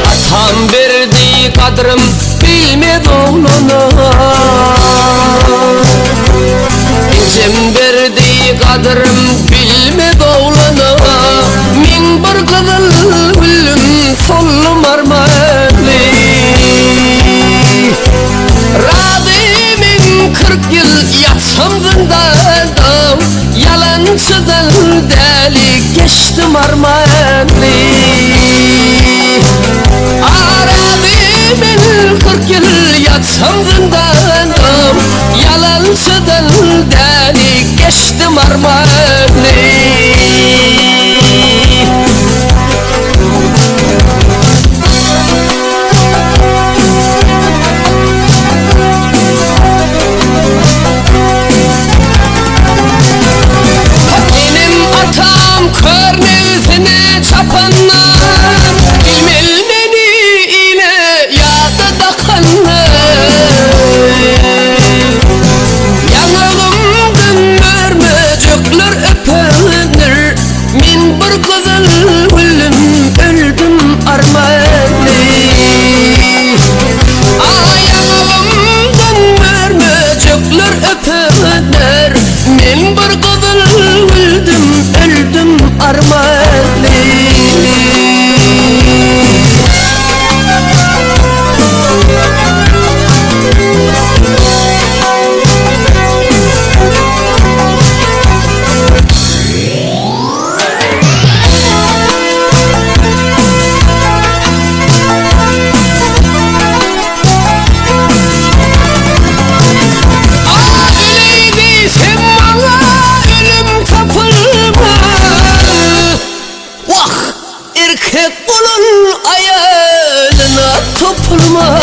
Atam verdi kadrım bilmedi oğlana, Ecem verdi kadrım bilmedi oğlana. Min bir kızıl gülüm sollum Armanly, Rabimin 40 yıl yatsam zindanda, yalancıdan deli geçtim Armanly. Rabimin 40 yıl yatsam zindanda, yalancıdan deli geçtim Armanly. Körnüzüne çapanlar, bilmeni ile yadı da kanlar. Yanağımdan mörmöcükler öpenir, min bir kızıl gülüm öldüm Armanly. Yanağımdan mörmöcükler öpenir, min bir kızıl öldüm Armanly. Erkek bulun ayağına topulma,